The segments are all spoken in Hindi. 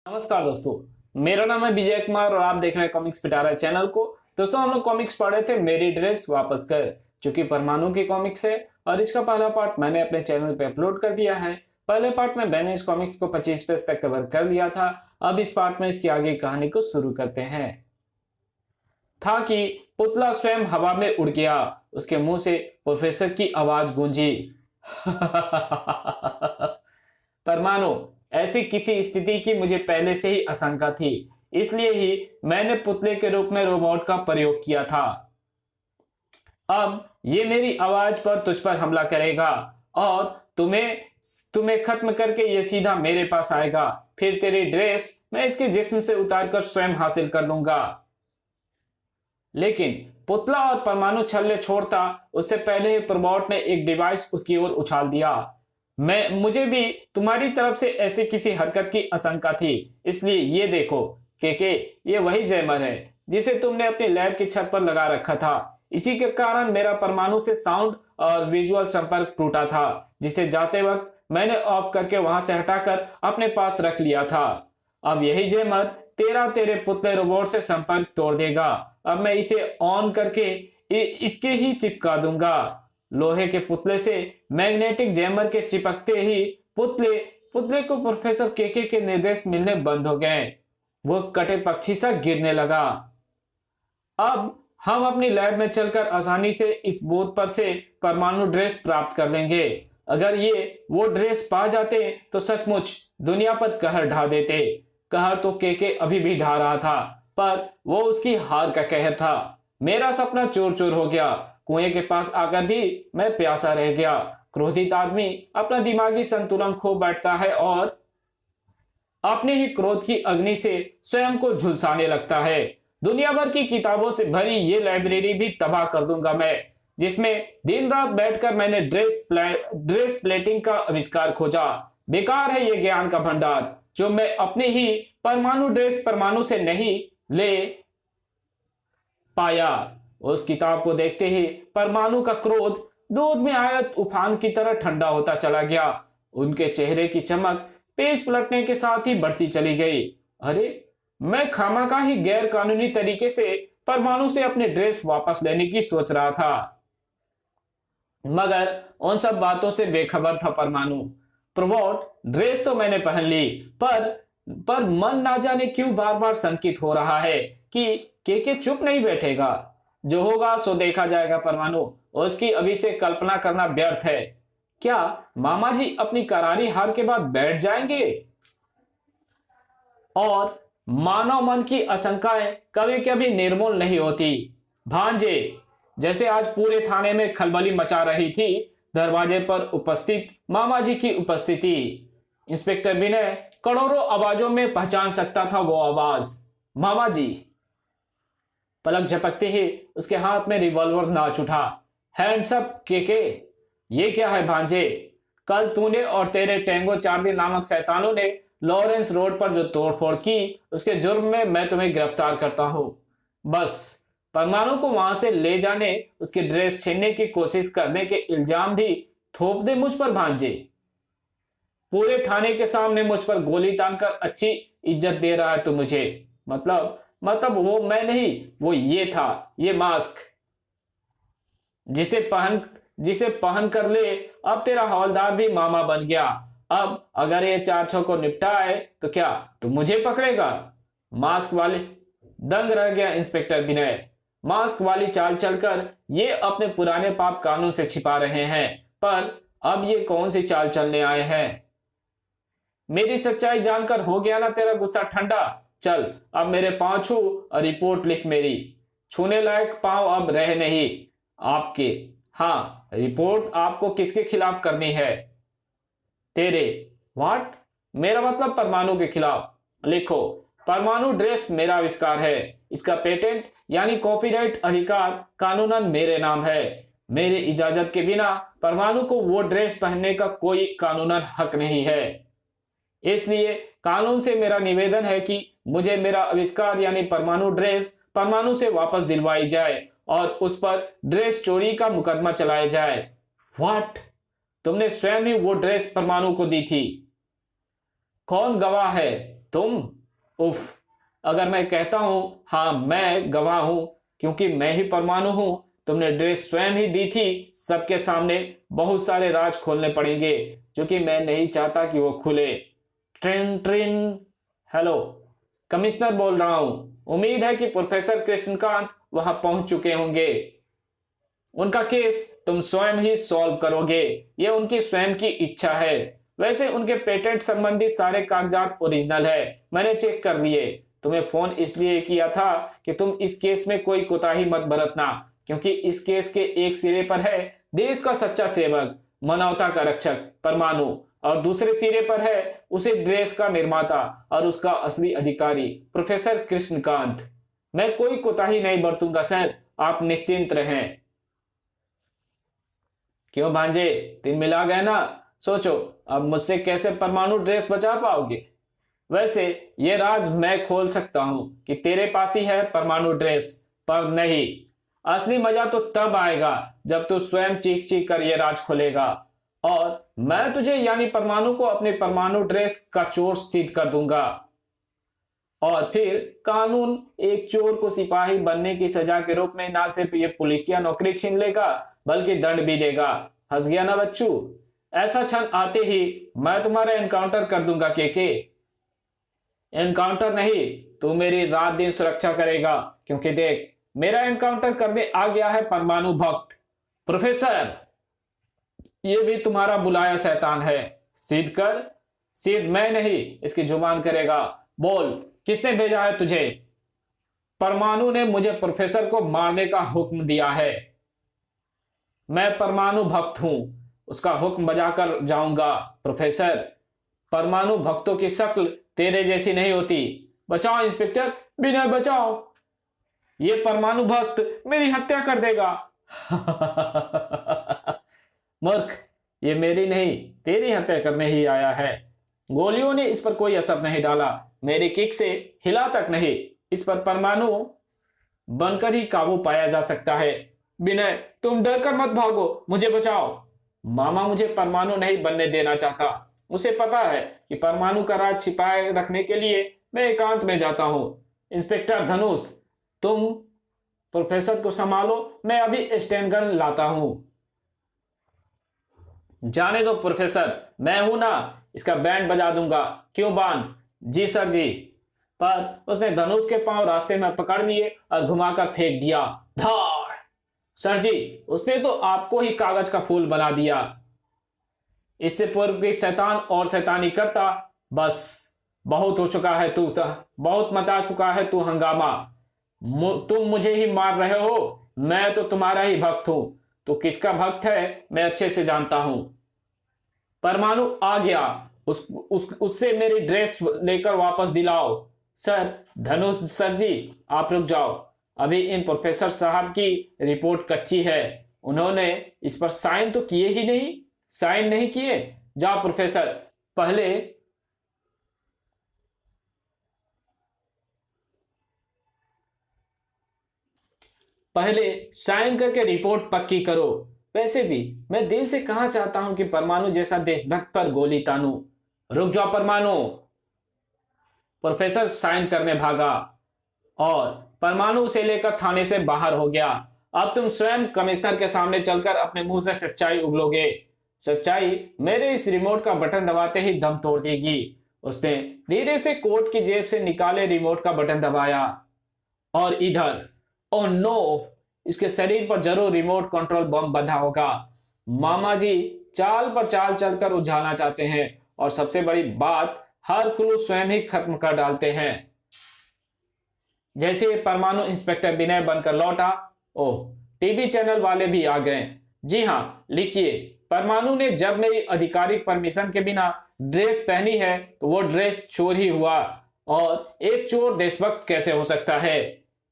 नमस्कार दोस्तों, मेरा नाम है विजय कुमार और आप देख रहे हैं कॉमिक्स पिटारा चैनल को। दोस्तों, हम लोग कॉमिक्स पढ़े थे मेरी ड्रेस वापस कर, जो कि परमाणु की कॉमिक्स है और इसका पहला पार्ट मैंने अपने चैनल पे अपलोड कर दिया है। पहले पार्ट में मैंने इस कॉमिक्स को 25 पेज तक कवर कर लिया था। अब इस पार्ट में इसकी आगे कहानी को शुरू करते हैं। था कि पुतला स्वयं हवा में उड़ गया, उसके मुंह से प्रोफेसर की आवाज गूंजी। परमाणु, ऐसी किसी स्थिति की मुझे पहले से ही आशंका थी, इसलिए ही मैंने पुतले के रूप में रोबोट का प्रयोग किया था। अब ये मेरी आवाज पर तुझ पर हमला करेगा और तुम्हें तुम्हें खत्म करके ये सीधा मेरे पास आएगा। फिर तेरी ड्रेस मैं इसके जिस्म से उतारकर स्वयं हासिल कर लूंगा। लेकिन पुतला और परमाणु छल्ले छोड़ता उससे पहले ही रोबोट ने एक डिवाइस उसकी ओर उछाल दिया। मुझे भी तुम्हारी तरफ से ऐसी किसी हरकत की आशंका थी, इसलिए ये देखो के ये वही जैमर है जिसे तुमने अपनी लैब की छत पर लगा रखा था। इसी के कारण मेरा परमाणु से साउंड और विजुअल संपर्क टूटा था, जिसे जाते वक्त मैंने ऑफ करके वहां से हटाकर अपने पास रख लिया था। अब यही जैमर तेरे पुतले रोबोट से संपर्क तोड़ देगा। अब मैं इसे ऑन करके इसके ही चिपका दूंगा। लोहे के पुतले से मैग्नेटिक जैमर के चिपकते ही पुतले को प्रोफेसर के निर्देश मिलने बंद हो गए। वो कटे पक्षी सा गिरने लगा। अब हम अपनी लैब में चलकर आसानी से इस बोर्ड पर से परमाणु ड्रेस प्राप्त कर लेंगे। अगर ये वो ड्रेस पा जाते तो सचमुच दुनिया पर कहर ढा देते। कहर तो के अभी भी ढा रहा था, पर वो उसकी हार का कहर था। मेरा सपना चूर चूर हो गया। कुएं के पास आकर भी मैं प्यासा रह गया। क्रोधित आदमी अपना दिमागी संतुलन खो बैठता है और अपने ही क्रोध की अग्नि से स्वयं को झुलसाने लगता है। दुनिया भर की किताबों से भरी ये लाइब्रेरी भी तबाह कर दूंगा मैं, जिसमें दिन रात बैठकर मैंने ड्रेस प्लेटिंग का आविष्कार खोजा। बेकार है ये ज्ञान का भंडार जो मैं अपने ही परमाणु से नहीं ले पाया। उस किताब को देखते ही परमाणु का क्रोध दूध में आया तूफान की तरह ठंडा होता चला गया। उनके चेहरे की चमक पेज पलटने के साथ ही बढ़ती चली गई। अरे, मैं खामखा ही गैर कानूनी तरीके से परमाणु से अपने ड्रेस वापस लेने की सोच रहा था, मगर उन सब बातों से बेखबर था परमाणु। प्रोबोट ड्रेस तो मैंने पहन ली, पर मन ना जाने क्यों बार बार शंकित हो रहा है कि के चुप नहीं बैठेगा। जो होगा सो देखा जाएगा परमाणु, उसकी अभी से कल्पना करना व्यर्थ है। क्या मामा जी अपनी करारी हार के बाद बैठ जाएंगे? और मानव मन की आशंकाएं कभी कभी निर्मूल नहीं होती। भांजे, जैसे आज पूरे थाने में खलबली मचा रही थी, दरवाजे पर उपस्थित मामा जी की उपस्थिति। इंस्पेक्टर विनय करोड़ों आवाजों में पहचान सकता था वो आवाज, मामा जी। पलक झपकते ही उसके हाथ में रिवॉल्वर नाच उठा। हैंड्स अप के। ये क्या है भांजे? कल तूने और तेरे टेंगो चार्ली नामक शैतानों ने लॉरेंस रोड पर जो तोड़फोड़ की, उसके जुर्म में मैं तुम्हें गिरफ्तार करता हूं। बस परमाणु को वहां से ले जाने, उसकी ड्रेस छीनने की कोशिश करने के इल्जाम भी थोप दे मुझ पर भांजे। पूरे थाने के सामने मुझ पर गोली तानकर अच्छी इज्जत दे रहा है तू मुझे। मतलब वो मैं नहीं, वो ये था, ये मास्क जिसे पहन कर ले। अब तेरा हवलदार भी मामा बन गया। अब अगर ये चार छो को निपटाए तो क्या तू मुझे पकड़ेगा? मास्क वाले दंग रह गया इंस्पेक्टर विनय। मास्क वाली चाल चलकर ये अपने पुराने पाप कानून से छिपा रहे हैं, पर अब ये कौन सी चाल चलने आए हैं? मेरी सच्चाई जानकर हो गया ना तेरा गुस्सा ठंडा? चल अब मेरे पांव छू और रिपोर्ट लिख मेरी। छूने लायक पांव अब रहे नहीं आपके। हाँ, रिपोर्ट आपको किसके खिलाफ करनी है? तेरे। व्हाट? मेरा मतलब परमाणु के खिलाफ। लिखो, परमाणु ड्रेस मेरा आविष्कार है। इसका पेटेंट यानी कॉपीराइट अधिकार कानूनन मेरे नाम है। मेरे इजाजत के बिना परमाणु को वो ड्रेस पहनने का कोई कानूनन हक नहीं है। इसलिए कानून से मेरा निवेदन है कि मुझे मेरा आविष्कार यानी परमाणु ड्रेस परमाणु से वापस दिलवाई जाए और उस पर ड्रेस चोरी का मुकदमा चलाया जाए। व्हाट? तुमने स्वयं ही वो ड्रेस परमाणु को दी थी? कौन गवाह है? तुम? उफ, अगर मैं कहता हूं हाँ मैं गवाह हूं क्योंकि मैं ही परमाणु हूं, तुमने ड्रेस स्वयं ही दी थी, सबके सामने बहुत सारे राज खोलने पड़ेंगे जो कि मैं नहीं चाहता कि वो खुले। ट्रिन ट्रिन। हेलो, कमिश्नर बोल रहा हूं। उम्मीद है कि प्रोफेसर कृष्णकांत वहां पहुंच चुके होंगे। उनका केस तुम स्वयं ही सॉल्व करोगे, ये उनकी स्वयं की इच्छा है। वैसे उनके पेटेंट संबंधी सारे कागजात ओरिजिनल है, मैंने चेक कर लिए। तुम्हें फोन इसलिए किया था कि तुम इस केस में कोई कोताही मत बरतना, क्योंकि इस केस के एक सिरे पर है देश का सच्चा सेवक, मानवता का रक्षक परमाणु, और दूसरे सिरे पर है उसे ड्रेस का निर्माता और उसका असली अधिकारी प्रोफेसर कृष्णकांत। मैं कोई कोताही नहीं बरतूंगा सर, आप निश्चिंत रहें। क्यों भांजे, दिन मिला गए ना? सोचो अब मुझसे कैसे परमाणु ड्रेस बचा पाओगे। वैसे ये राज मैं खोल सकता हूं कि तेरे पास ही है परमाणु ड्रेस, पर नहीं, असली मजा तो तब आएगा जब तू स्वयं चीख चीख कर ये राज खोलेगा और मैं तुझे यानी परमाणु को अपने परमाणु ड्रेस का चोर सिद्ध कर दूंगा। और फिर कानून एक चोर को सिपाही बनने की सजा के रूप में ना सिर्फ ये पुलिसिया नौकरी छीन लेगा बल्कि दंड भी देगा। हंस गया ना बच्चू? ऐसा क्षण आते ही मैं तुम्हारा एनकाउंटर कर दूंगा के। एनकाउंटर नहीं, तू मेरी रात दिन सुरक्षा करेगा, क्योंकि देख मेरा एनकाउंटर करने आ गया है परमाणु भक्त प्रोफेसर। ये भी तुम्हारा बुलाया शैतान है। सिद्ध कर। सिद्ध मैं नहीं, इसकी जुबान करेगा। बोल, किसने भेजा है तुझे? परमाणु ने मुझे प्रोफेसर को मारने का हुक्म दिया है। मैं परमाणु भक्त हूं, उसका हुक्म बजाकर जाऊंगा। प्रोफेसर, परमाणु भक्तों की शक्ल तेरे जैसी नहीं होती। बचाओ इंस्पेक्टर, विनय बचाओ, ये परमाणु भक्त मेरी हत्या कर देगा। मूर्ख, ये मेरी नहीं तेरी हत्या करने ही आया है। गोलियों ने इस पर कोई असर नहीं डाला, मेरी किक से हिला तक नहीं। इस पर परमाणु बनकर ही काबू पाया जा सकता है। विनय, तुम डर कर मत भागो, मुझे बचाओ। मामा मुझे परमाणु नहीं बनने देना चाहता। उसे पता है कि परमाणु का राज छिपाए रखने के लिए मैं एकांत में जाता हूं। इंस्पेक्टर धनुष, तुम प्रोफेसर को संभालो, मैं अभी स्टैन गन लाता हूं। जाने दो प्रोफेसर, मैं हूं ना, इसका बैंड बजा दूंगा। क्यों बान? जी सर जी। पर उसने धनुष के पांव रास्ते में पकड़ लिए और घुमाकर फेंक दिया। धाड़! सर जी, उसने तो आपको ही कागज का फूल बना दिया। इससे पूर्व की शैतान और शैतानी करता। बस बहुत हो चुका है तू, बहुत मचा चुका है तू हंगामा। तुम मुझे ही मार रहे हो, मैं तो तुम्हारा ही भक्त हूं। तो किसका भक्त है मैं अच्छे से जानता हूं। परमाणु आ गया, उससे मेरी ड्रेस लेकर वापस दिलाओ। सर, धनुष सर जी, आप रुक जाओ, अभी इन प्रोफेसर साहब की रिपोर्ट कच्ची है, उन्होंने इस पर साइन तो किए ही नहीं। साइन नहीं किए? जाओ प्रोफेसर, पहले साइन करके रिपोर्ट पक्की करो। वैसे भी मैं दिल से कहा चाहता हूं कि परमाणु जैसा देशभक्त पर गोली तानू। रुक जाओ परमाणु। प्रोफेसर साइन करने भागा और परमाणु उसे लेकर थाने से बाहर हो गया। अब तुम स्वयं कमिश्नर के सामने चलकर अपने मुंह से सच्चाई उगलोगे। सच्चाई मेरे इस रिमोट का बटन दबाते ही दम तोड़ देगी। उसने धीरे से कोट की जेब से निकाले रिमोट का बटन दबाया और इधर, ओह नो, इसके शरीर पर जरूर रिमोट कंट्रोल बम बंधा होगा। मामा जी चाल पर चाल चलकर उलझाना चाहते हैं और सबसे बड़ी बात, हर क्लू स्वयं ही खत्म कर डालते हैं। जैसे परमाणु इंस्पेक्टर विनय बनकर लौटा, ओह, टीवी चैनल वाले भी आ गए। जी हाँ, लिखिए, परमाणु ने जब मेरी आधिकारिक परमिशन के बिना ड्रेस पहनी है तो वो ड्रेस चोर ही हुआ, और एक चोर देशभक्त कैसे हो सकता है?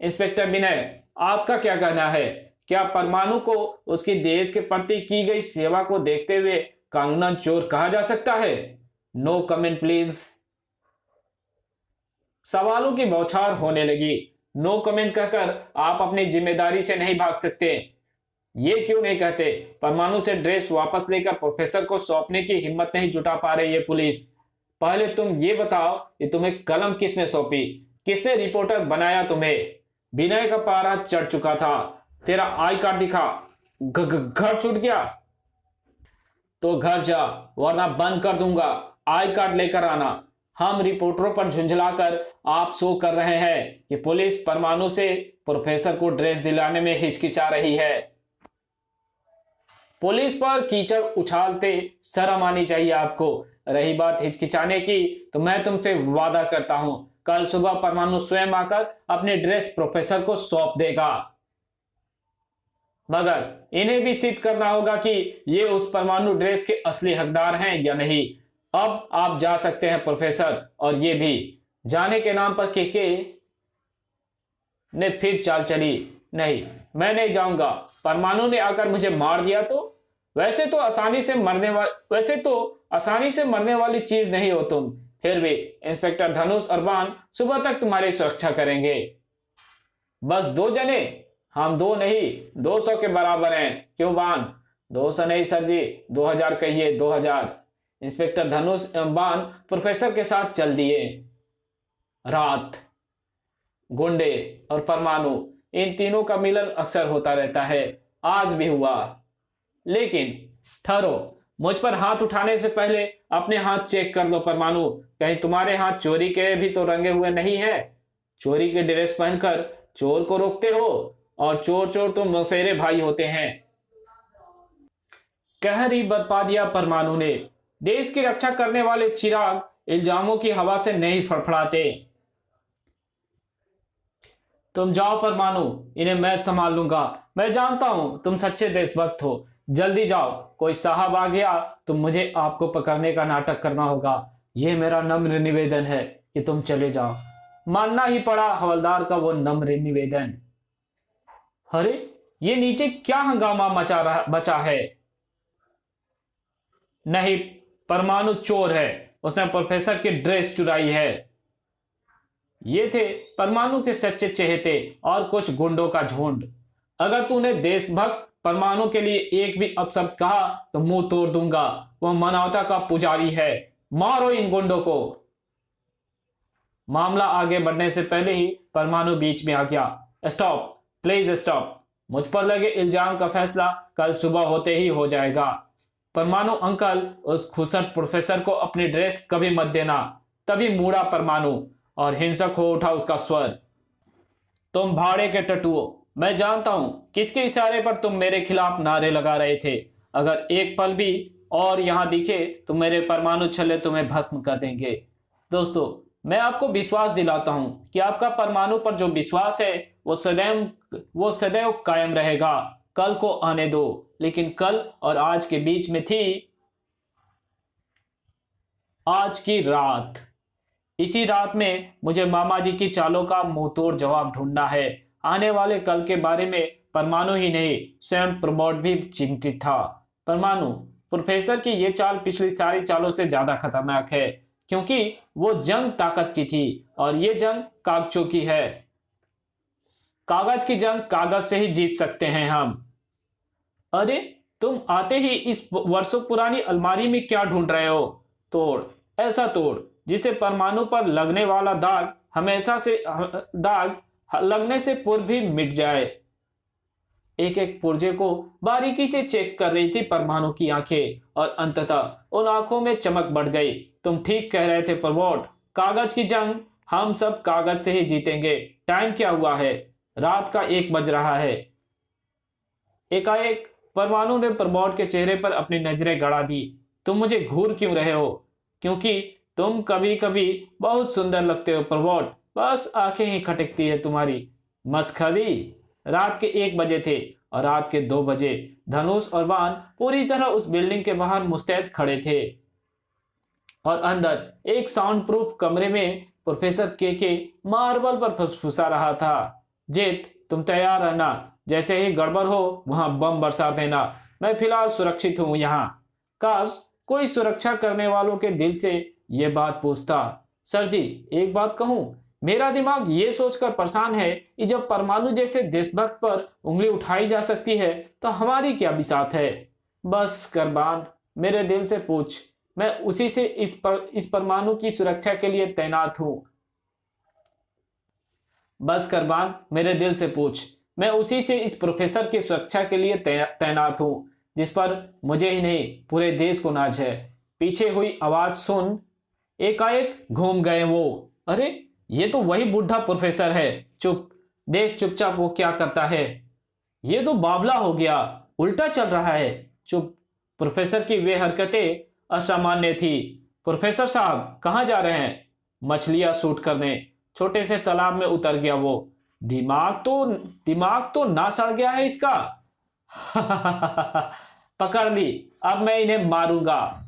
इंस्पेक्टर विनय, आपका क्या कहना है? क्या परमाणु को उसकी देश के प्रति की गई सेवा को देखते हुए कानूनन चोर कहा जा सकता है? No comment please. सवालों की बौछार होने लगी। नो कमेंट कहकर आप अपनी जिम्मेदारी से नहीं भाग सकते। ये क्यों नहीं कहते? परमाणु से ड्रेस वापस लेकर प्रोफेसर को सौंपने की हिम्मत नहीं जुटा पा रही है पुलिस। पहले तुम ये बताओ कि तुम्हें कलम किसने सौंपी, किसने रिपोर्टर बनाया तुम्हें? विनय का पारा चढ़ चुका था। तेरा आई कार्ड दिखा। घर छूट गया तो घर जा, वरना बंद कर दूंगा। आई कार्ड लेकर आना। हम रिपोर्टरों पर झुंझलाकर आप शो कर रहे हैं कि पुलिस परमाणु से प्रोफेसर को ड्रेस दिलाने में हिचकिचा रही है। पुलिस पर कीचड़ उछालते शर्म आनी चाहिए आपको। रही बात हिचकिचाने की, तो मैं तुमसे वादा करता हूं, कल सुबह परमाणु स्वयं आकर अपने ड्रेस प्रोफेसर को सौंप देगा। मगर इन्हें भी सिद्ध करना होगा कि ये उस परमाणु ड्रेस के असली हकदार हैं या नहीं। अब आप जा सकते हैं प्रोफेसर, और ये भी। जाने के नाम पर केके ने फिर चाल चली। नहीं, मैं नहीं जाऊंगा। परमाणु ने आकर मुझे मार दिया तो? वैसे तो आसानी से मरने वाली चीज नहीं हो तुम। फिर भी इंस्पेक्टर धनुष और बान सुबह तक तुम्हारी सुरक्षा करेंगे। बस 2 जने? हम 2 नहीं, 200 के बराबर हैं। क्यों बान? 200 नहीं सर जी, 2000 कहिए, 2000। इंस्पेक्टर धनुष एवं बान प्रोफेसर के साथ चल दिए। रात, गुंडे और परमाणु, इन तीनों का मिलन अक्सर होता रहता है। आज भी हुआ। लेकिन ठहरो, मुझ पर हाथ उठाने से पहले अपने हाथ चेक कर लो परमाणु। कहीं तुम्हारे हाथ चोरी के भी तो रंगे हुए नहीं है? चोरी के ड्रेस पहनकर चोर को रोकते हो, और चोर चोर तो मौसेरे भाई होते हैं। कहर ही बरपा दिया परमाणु ने। देश की रक्षा करने वाले चिराग इल्जामों की हवा से नहीं फड़फड़ाते। तुम जाओ परमाणु, इन्हें मैं संभाल लूंगा। मैं जानता हूं तुम सच्चे देशभक्त हो। जल्दी जाओ, कोई साहब आ गया तो मुझे आपको पकड़ने का नाटक करना होगा। यह मेरा नम्र निवेदन है कि तुम चले जाओ। मानना ही पड़ा हवलदार का वो नम्र निवेदन। अरे, ये नीचे क्या हंगामा बचा है? नहीं, परमाणु चोर है। उसने प्रोफेसर की ड्रेस चुराई है। ये थे परमाणु के सच्चे चहेते और कुछ गुंडों का झुंड। अगर तूने देशभक्त परमाणु के लिए एक भी अपशब्द कहा तो मुंह तोड़ दूंगा। वह मानवता का पुजारी है। मारो इन गुंडों को। मामला आगे बढ़ने से पहले ही परमाणु बीच में आ गया। Stop, please stop. मुझ पर लगे इल्जाम का फैसला कल सुबह होते ही हो जाएगा। परमाणु अंकल, उस खुसट प्रोफेसर को अपनी ड्रेस कभी मत देना। तभी मुड़ा परमाणु, और हिंसक हो उठा उसका स्वर। तुम भाड़े के टटुओ, मैं जानता हूं किसके इशारे पर तुम मेरे खिलाफ नारे लगा रहे थे। अगर एक पल भी और यहां दिखे तो मेरे परमाणु छल्ले तुम्हें भस्म कर देंगे। दोस्तों, मैं आपको विश्वास दिलाता हूं कि आपका परमाणु पर जो विश्वास है वो सदैव कायम रहेगा। कल को आने दो। लेकिन कल और आज के बीच में थी आज की रात। इसी रात में मुझे मामा जी की चालों का मुंहतोड़ जवाब ढूंढना है। आने वाले कल के बारे में परमाणु ही नहीं, स्वयं प्रमोद भी चिंतित था। परमाणु, प्रोफेसर की यह चाल पिछली सारी चालों से ज्यादा खतरनाक है, क्योंकि वो जंग ताकत की थी और ये जंग कागजों की है। कागज की जंग कागज से ही जीत सकते हैं हम। अरे, तुम आते ही इस वर्षों पुरानी अलमारी में क्या ढूंढ रहे हो? तोड़, ऐसा तोड़ जिसे परमाणु पर लगने वाला दाग लगने से पूर्व भी मिट जाए। एक एक पुर्जे को बारीकी से चेक कर रही थी परमाणु की आंखें, और अंततः उन आंखों में चमक बढ़ गई। तुम ठीक कह रहे थे प्रमोद, कागज की जंग हम सब कागज से ही जीतेंगे। टाइम क्या हुआ है? रात का 1 बज रहा है। एकाएक परमाणु ने प्रमोद के चेहरे पर अपनी नजरें गड़ा दी। तुम मुझे घूर क्यों रहे हो? क्योंकि तुम कभी कभी बहुत सुंदर लगते हो प्रमोद। बस आंखें ही खटकती है तुम्हारी। मस्खरी। रात के 1 बजे थे, और रात के 2 बजे धनुष और बान पूरी तरह उस बिल्डिंग के बाहर मुस्तैद खड़े थे, और अंदर एक साउंड प्रूफ कमरे में प्रोफेसर के मार्बल पर फुसफुसा रहा था। जेट, तुम तैयार रहना। जैसे ही गड़बड़ हो वहां बम बरसा देना। मैं फिलहाल सुरक्षित हूं यहाँ। काश कोई सुरक्षा करने वालों के दिल से ये बात पूछता। सर जी, एक बात कहूं, मेरा दिमाग ये सोचकर परेशान है कि जब परमाणु जैसे देशभक्त पर उंगली उठाई जा सकती है तो हमारी क्या बिसात है। बस करबान, मेरे दिल से पूछ, मैं उसी से इस परमाणु की सुरक्षा के लिए तैनात हूं। बस करबान, मेरे दिल से पूछ। मैं उसी से इस प्रोफेसर की सुरक्षा के लिए तैनात हूं जिस पर मुझे ही नहीं पूरे देश को नाज है। पीछे हुई आवाज सुन एकाएक घूम गए वो। अरे ये तो वही बुढ़ा प्रोफेसर है। चुप, देख चुपचाप वो क्या करता है। ये तो बावला हो गया, उल्टा चल रहा है। चुप। प्रोफेसर की वे हरकतें असामान्य थी। प्रोफेसर साहब कहाँ जा रहे हैं? मछलियां शूट करने। छोटे से तालाब में उतर गया वो। दिमाग तो ना सड़ गया है इसका। पकड़ ली, अब मैं इन्हें मारूंगा।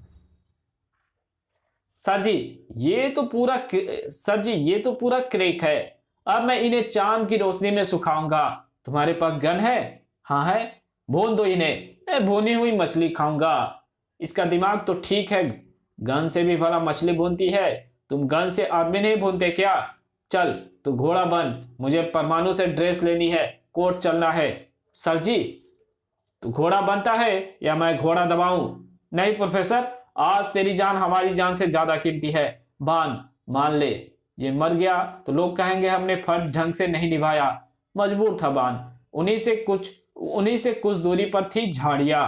सर जी ये तो पूरा क्रेक है। अब मैं इन्हें चांद की रोशनी में सुखाऊंगा। तुम्हारे पास गन है? हाँ है। भून दो इन्हें, मैं भुनी हुई मछली खाऊंगा। इसका दिमाग तो ठीक है, गन से भी भला मछली भूनती है। तुम गन से आदमी नहीं भूनते क्या? चल तू घोड़ा बन, मुझे परमाणु से ड्रेस लेनी है, कोर्ट चलना है। सर जी तू घोड़ा बनता है या मैं घोड़ा दबाऊं? नहीं प्रोफेसर, आज तेरी जान हमारी जान से ज्यादा कीमती है। मान ले, ये मर गया तो लोग कहेंगे हमने फर्ज ढंग से नहीं निभाया। मजबूर था बान। उन्हीं से कुछ दूरी पर थी झाड़ियां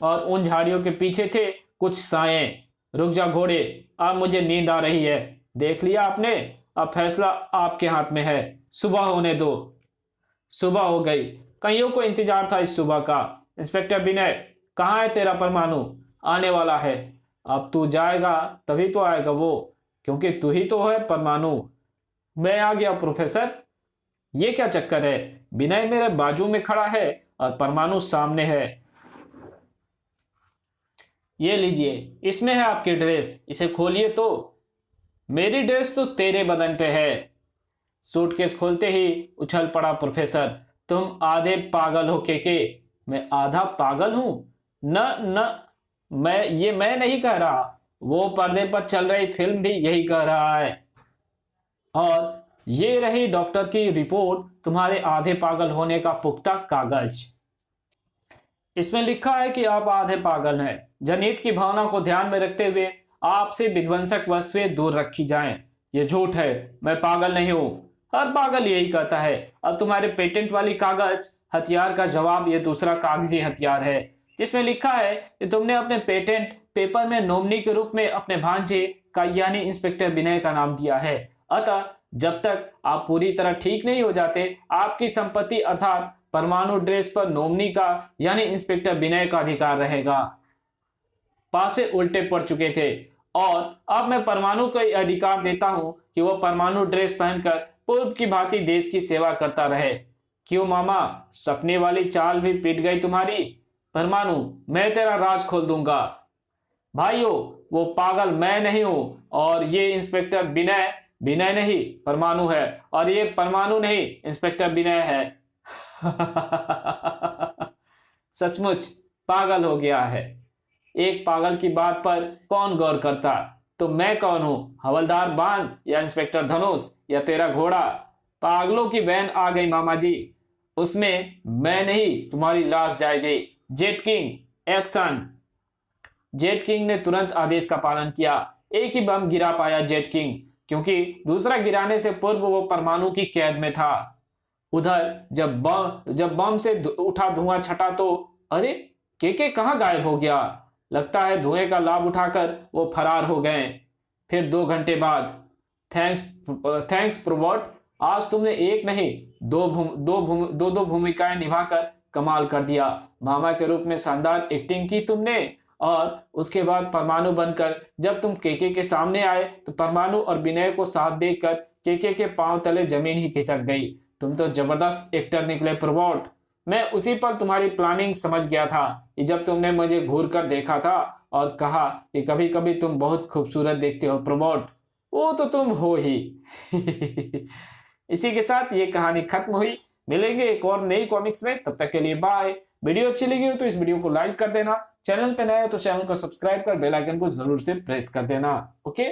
और उन झाड़ियों के पीछे थे कुछ साए। रुक जा घोड़े, अब मुझे नींद आ रही है। देख लिया आपने, अब फैसला आपके हाथ में है। सुबह होने दो। सुबह हो गई। कईयों को इंतजार था इस सुबह का। इंस्पेक्टर विनय, कहाँ है तेरा परमाणु? आने वाला है। अब तू जाएगा तभी तो आएगा वो, क्योंकि तू ही तो है परमाणु। मैं आ गया प्रोफेसर। ये क्या चक्कर है? विनय मेरे बाजू में खड़ा है और परमाणु सामने है। ये लीजिए, इसमें है आपकी ड्रेस, इसे खोलिए तो। मेरी ड्रेस तो तेरे बदन पे है। सूटकेस खोलते ही उछल पड़ा प्रोफेसर। तुम आधे पागल हो के? मैं आधा पागल हूं? न मैं नहीं कह रहा, वो पर्दे पर चल रही फिल्म भी यही कह रहा है। और ये रही डॉक्टर की रिपोर्ट, तुम्हारे आधे पागल होने का पुख्ता कागज। इसमें लिखा है कि आप आधे पागल हैं। जनहित की भावना को ध्यान में रखते हुए आपसे विध्वंसक वस्तुएं दूर रखी जाएं। ये झूठ है, मैं पागल नहीं हूं। हर पागल यही कहता है। अब तुम्हारे पेटेंट वाली कागज हथियार का जवाब ये दूसरा कागजी हथियार है, जिसमें लिखा है कि तुमने अपने पेटेंट पेपर में नॉमिनी के रूप में अपने भांजे का यानी इंस्पेक्टर विनय का नाम दिया है। अतः जब तक आप पूरी तरह ठीक नहीं हो जाते, आपकी संपत्ति अर्थात परमाणु ड्रेस पर नॉमिनी का यानी इंस्पेक्टर विनय का अधिकार रहेगा। पासे उल्टे पड़ चुके थे और अब मैं परमाणु को अधिकार देता हूं कि वह परमाणु ड्रेस पहनकर पूर्व की भांति देश की सेवा करता रहे। क्यों मामा, सपने वाली चाल भी पिट गई तुम्हारी? परमाणु, मैं तेरा राज खोल दूंगा। भाइयों, वो पागल मैं नहीं हूं और ये इंस्पेक्टर विनय नहीं परमाणु है, और ये परमाणु नहीं इंस्पेक्टर विनय है। सचमुच पागल हो गया है। एक पागल की बात पर कौन गौर करता? तो मैं कौन हूं, हवलदार बान या इंस्पेक्टर धनुष या तेरा घोड़ा? पागलों की वैन आ गई मामा जी। उसमें मैं नहीं, तुम्हारी लाश जाएगी। Jet king action. Jet king ने तुरंत आदेश का पालन किया। एक ही बम गिरा पाया जेट किंग, क्योंकि दूसरा गिराने से पूर्व वो परमाणु की कैद में था। उधर जब बम से उठा धुआं छटा तो अरे के कहां गायब हो गया? लगता है धुएं का लाभ उठाकर वो फरार हो गए। फिर 2 घंटे बाद, थैंक्स प्रोबॉट, आज तुमने एक नहीं दो भूमिकाएं निभाकर कमाल कर दिया। मामा के रूप में शानदार एक्टिंग की तुमने, और उसके बाद परमाणु बनकर जब तुम के सामने आए तो परमाणु और विनय को साथ देखकर के पांव तले जमीन ही खिसक गई। तुम तो जबरदस्त एक्टर निकले प्रोबॉट। मैं उसी पर तुम्हारी प्लानिंग समझ गया था कि जब तुमने मुझे घूर कर देखा था और कहा कि कभी कभी तुम बहुत खूबसूरत देखते हो प्रोबॉट। वो तो तुम हो ही। इसी के साथ ये कहानी खत्म हुई। मिलेंगे एक और नई कॉमिक्स में, तब तक के लिए बाय। वीडियो अच्छी लगी हो तो इस वीडियो को लाइक कर देना। चैनल पे नए हो तो चैनल को सब्सक्राइब कर बेल आइकन को जरूर से प्रेस कर देना। ओके।